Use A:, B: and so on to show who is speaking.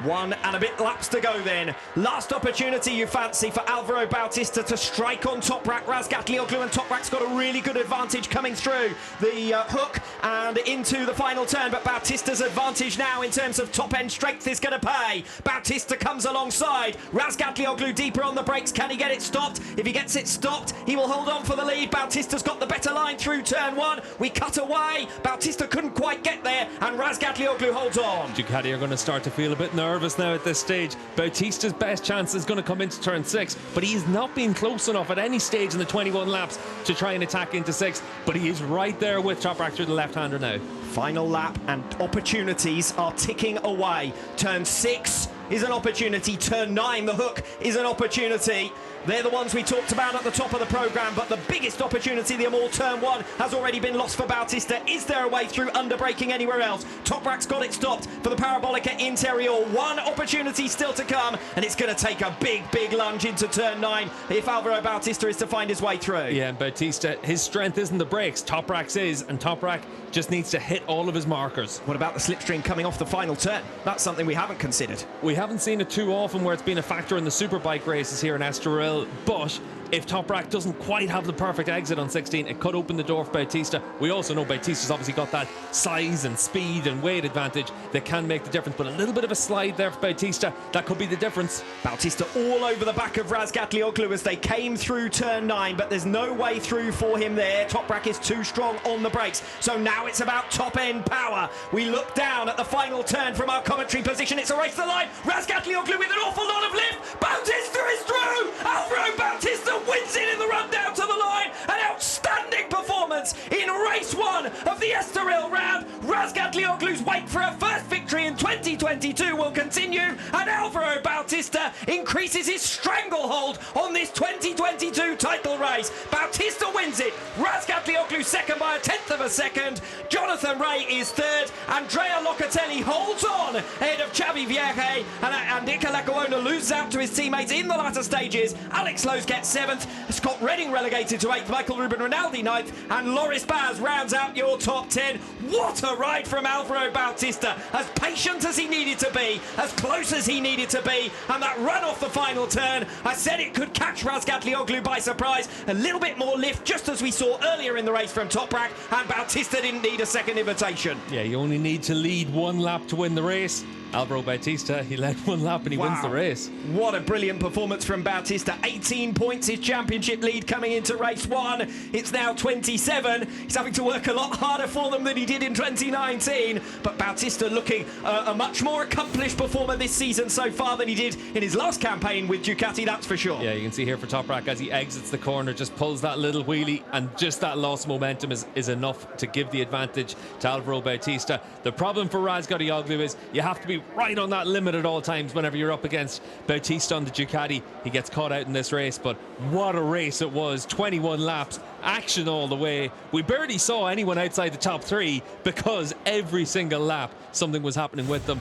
A: 1 and a bit laps to go then. Last opportunity, you fancy, for Alvaro Bautista to strike on Toprak. Razgatlioglu, and Toprak's got a really good advantage coming through the hook and into the final turn, but Bautista's advantage now in terms of top-end strength is going to pay. Bautista comes alongside. Razgatlioglu deeper on the brakes. Can he get it stopped? If he gets it stopped, he will hold on for the lead. Bautista's got the better line through turn 1. We cut away. Bautista couldn't quite get there, and Razgatlioglu holds on.
B: Ducati are going to start to feel a bit nervous now at this stage. Bautista's best chance is going to come into turn 6, but he's not been close enough at any stage in the 21 laps to try and attack into 6, but he is right there with Toprak through the left-hander now.
A: Final lap and opportunities are ticking away. Turn 6 is an opportunity. Turn 9, the hook, is an opportunity. They're the ones we talked about at the top of the programme, but the biggest opportunity of them all, turn 1, has already been lost for Bautista. Is there a way through under braking anywhere else? Toprak's got it stopped for the Parabolica Interior. One opportunity still to come, and it's going to take a big lunge into turn 9 if Alvaro Bautista is to find his way through.
B: Yeah, and Bautista, his strength isn't the brakes, Toprak's is, and Toprak just needs to hit all of his markers.
A: What about the slipstream coming off the final turn? That's something we haven't considered.
B: We haven't seen it too often where it's been a factor in the superbike races here in Estoril, but if Toprak doesn't quite have the perfect exit on 16, it could open the door for Bautista. We also know Bautista's obviously got that size and speed and weight advantage that can make the difference, but a little bit of a slide there for Bautista, that could be the difference.
A: Bautista all over the back of Razgatlioglu as they came through turn 9, but there's no way through for him there. Toprak is too strong on the brakes, so now it's about top-end power. We look down at the final turn from our commentary position. It's a race to the line. Razgatlioglu with an awful lot of lift. Bautista is through. Alvaro Bautista wins it in the run down to the line. An outstanding performance in race 1 of the Estoril round. Razgatlioglu's wait for a first victory in 2022 will continue, and Alvaro Bautista increases his stranglehold on this 2022 title race. Bautista wins it. Razgatlioglu second by a 1/10 of a second. Jonathan Ray is third. Andrea Locatelli holds on ahead of Xavi Vierge, and Nicola Gaona loses out to his teammates in the latter stages. Alex Lowe's gets 7th. Scott Redding relegated to 8th. Michael Ruben Rinaldi 9th, and Loris Baz rounds out your top 10. What a ride from Alvaro Bautista, as patient as he needed to be, as close as he needed to be, and that run off the final turn, I said it could catch Razgatlioglu by surprise. A little bit more lift, just as we saw earlier in the race from Toprak, and Bautista didn't need a second invitation.
B: Yeah, you only need to lead one lap to win the race. Alvaro Bautista, he led one lap and he wins the race.
A: What a brilliant performance from Bautista. 18 points, his championship lead coming into race 1. It's now 27. He's having to work a lot harder for them than he did in 2019. But Bautista looking a much more accomplished performer this season so far than he did in his last campaign with Ducati, that's for sure.
B: Yeah, you can see here for Toprak as he exits the corner, just pulls that little wheelie, and just that loss of momentum is enough to give the advantage to Alvaro Bautista. The problem for Razgatlioglu is you have to be right on that limit at all times whenever you're up against Bautista on the Ducati. He gets caught out in this race, but what a race it was. 21 laps, action all the way. We barely saw anyone outside the top 3 because every single lap something was happening with them.